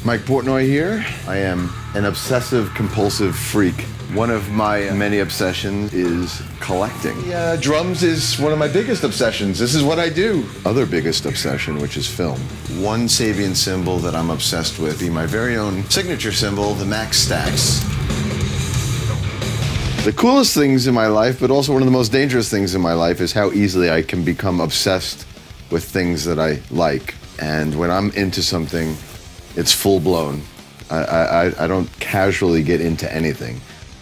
Mike Pортной here. I am an obsessive-compulsive freak. One of my many obsessions is collecting. Drums is one of my biggest obsessions. This is what I do. Other biggest obsession, which is film. One Sabian symbol that I'm obsessed with, my very own signature symbol, the Max stacks. The coolest things in my life, but also one of the most dangerous things in my life, is how easily I can become obsessed with things that I like. And when I'm into something, it's full-blown. I don't casually get into anything.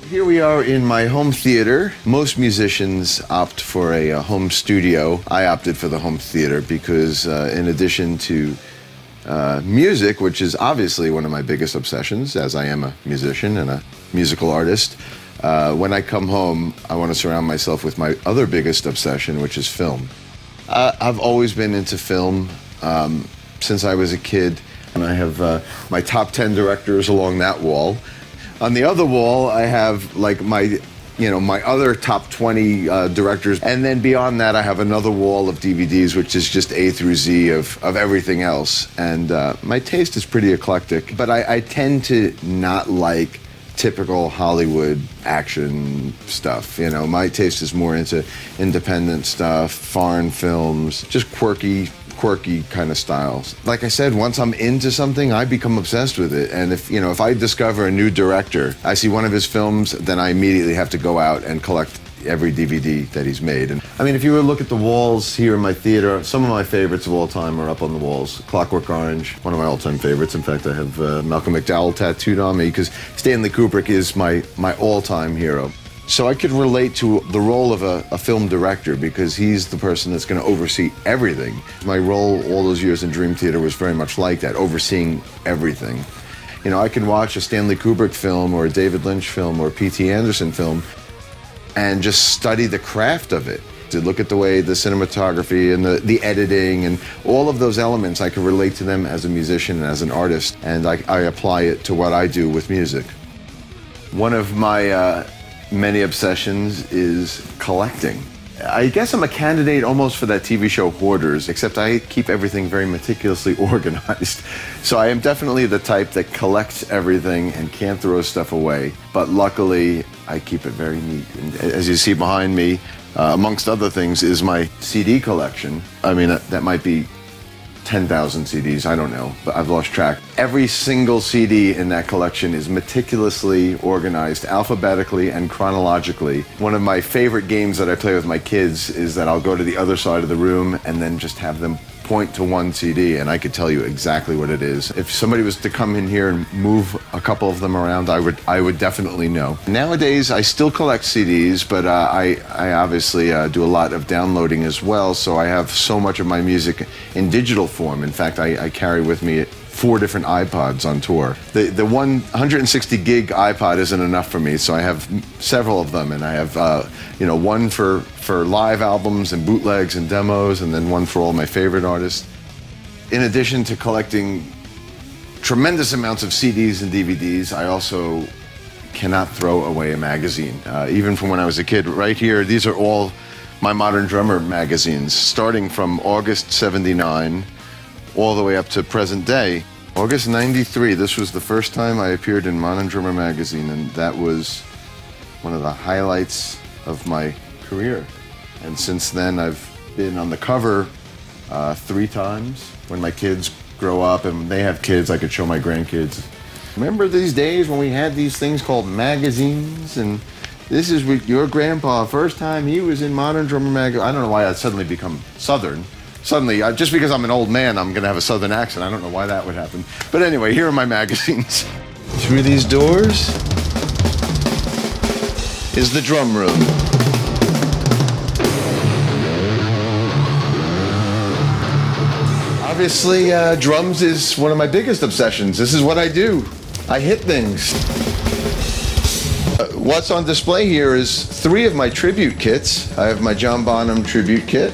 Here we are in my home theater. Most musicians opt for a home studio. I opted for the home theater because in addition to music, which is obviously one of my biggest obsessions, as I am a musician and a musical artist, when I come home, I want to surround myself with my other biggest obsession, which is film. I've always been into film since I was a kid. And I have my top 10 directors along that wall. On the other wall, I have like my other top 20 directors. And then beyond that, I have another wall of DVDs, which is just A through Z of everything else. And my taste is pretty eclectic, but I tend to not like typical Hollywood action stuff. You know, my taste is more into independent stuff, foreign films, just quirky kind of styles. Like I said, once I'm into something, I become obsessed with it. And if I discover a new director, I see one of his films, then I immediately have to go out and collect every DVD that he's made. And I mean, if you were to look at the walls here in my theater, some of my favorites of all time are up on the walls. Clockwork Orange, one of my all-time favorites. In fact, I have Malcolm McDowell tattooed on me because Stэнli Kubrik is my all-time hero. So I could relate to the role of a film director because he's the person that's going to oversee everything. My role all those years in Dream Theater was very much like that, overseeing everything. You know, I can watch a Stэнli Kubrik film or a David Lynch film or a P.T. Anderson film and just study the craft of it. To look at the way the cinematography and the editing and all of those elements, I can relate to them as a musician and as an artist, and I apply it to what I do with music. One of my many obsessions is collecting. I guess I'm a candidate almost for that TV show Hoarders, except I keep everything very meticulously organized. So I am definitely the type that collects everything and can't throw stuff away. But luckily, I keep it very neat. And as you see behind me, amongst other things, is my CD collection. I mean, that might be 10,000 CDs, I don't know, but I've lost track. Every single CD in that collection is meticulously organized, alphabetically and chronologically. One of my favorite games that I play with my kids is that I'll go to the other side of the room and then just have them point to one CD, and I could tell you exactly what it is. If somebody was to come in here and move a couple of them around, I would definitely know. Nowadays, I still collect CDs, but I obviously do a lot of downloading as well, so I have so much of my music in digital form. In fact, I carry with me 4 different iPods on tour. The 160 gig iPod isn't enough for me, so I have several of them, and I have one for live albums and bootlegs and demos, and then one for all my favorite artists. In addition to collecting tremendous amounts of CDs and DVDs, I also cannot throw away a magazine. Even from when I was a kid, right here, these are all my Modern Drummer magazines, starting from August '79 all the way up to present day. August '93, this was the first time I appeared in Modern Drummer magazine, and that was one of the highlights of my career. And since then, I've been on the cover 3 times. When my kids grow up and they have kids, I could show my grandkids. Remember these days when we had these things called magazines? And this is with your grandpa, first time he was in Modern Drummer magazine. I don't know why I'd suddenly become Southern. Suddenly, just because I'm an old man, I'm going to have a Southern accent. I don't know why that would happen. But anyway, here are my magazines. Through these doors is the drum room. Obviously, drums is one of my biggest obsessions. This is what I do. I hit things. What's on display here is 3 of my tribute kits. I have my John Bonham tribute kit,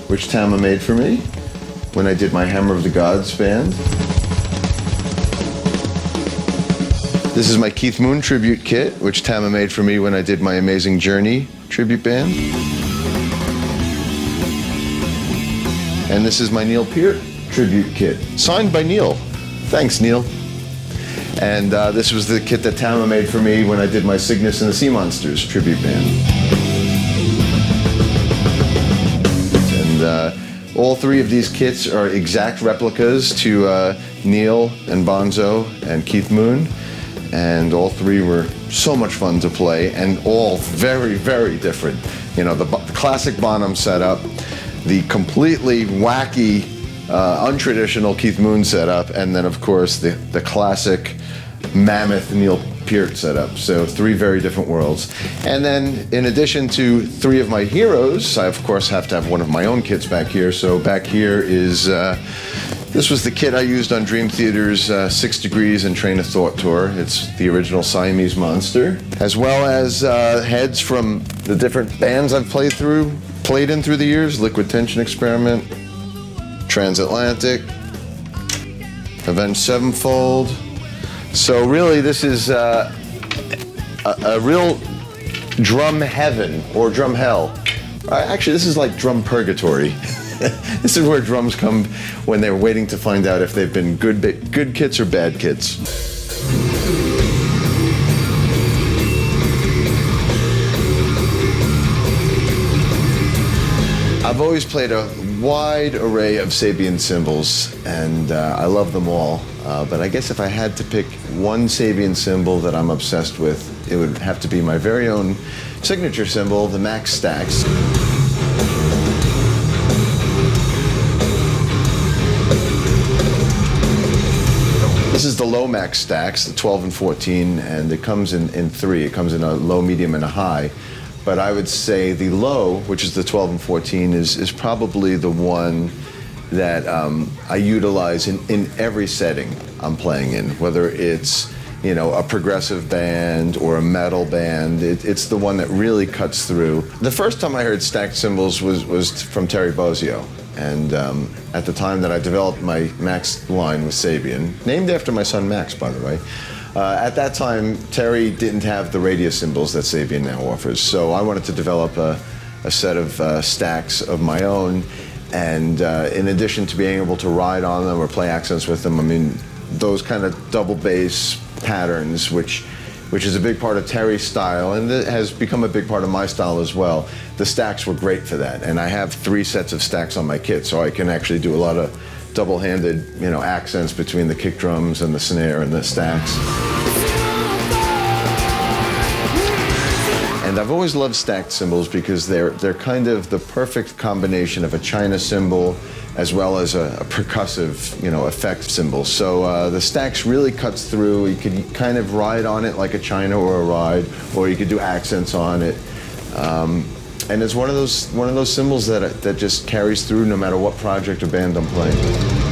which TAMA made for me when I did my Hammer of the Gods band. This is my Keith Moon tribute kit, which TAMA made for me when I did my Amazing Journey tribute band. And this is my Neil Peart tribute kit, signed by Neil. Thanks, Neil. And this was the kit that TAMA made for me when I did my Cygnus and the Sea Monsters tribute band. And all three of these kits are exact replicas to Neil and Bonzo and Keith Moon. And all three were so much fun to play, and all very, very different. You know, the classic Bonham setup, the completely wacky, untraditional Keith Moon setup, and then of course the classic mammoth Neil Peart setup. So three very different worlds. And then in addition to three of my heroes, I of course have to have one of my own kits back here. So back here is, this was the kit I used on Dream Theater's 6 Degrees and Train of Thought tour. It's the original Siamese monster, as well as heads from the different bands I've played in through the years. Liquid Tension Experiment, Transatlantic, Avenged Sevenfold. So really this is a real drum heaven or drum hell. Actually, this is like drum purgatory. This is where drums come when they're waiting to find out if they've been good kits or bad kits. I've always played a wide array of Sabian cymbals, and I love them all. But I guess if I had to pick one Sabian cymbal that I'm obsessed with, it would have to be my very own signature cymbal, the Max Stax. This is the low Max Stax, the 12 and 14, and it comes in three. It comes in a low, medium, and a high. But I would say the low, which is the 12 and 14, is probably the one that I utilize in every setting I'm playing in, whether it's, you know, a progressive band or a metal band. It's the one that really cuts through. The first time I heard stacked cymbals was from Terry Bozzio. And at the time that I developed my Max line with Sabian, named after my son Max, by the way, at that time, Terry didn't have the radius cymbals that Sabian now offers. So I wanted to develop a set of stacks of my own. And in addition to being able to ride on them or play accents with them, I mean, those kind of double bass patterns, which is a big part of Terry's style, and it has become a big part of my style as well. The stacks were great for that, and I have 3 sets of stacks on my kit, so I can actually do a lot of double-handed, you know, accents between the kick drums and the snare and the stacks. And I've always loved stacked cymbals because they're kind of the perfect combination of a China cymbal as well as a percussive, you know, effect cymbal. So the stacks really cuts through. You could kind of ride on it like a China or a ride, or you could do accents on it. And it's one of those cymbals that just carries through no matter what project or band I'm playing with.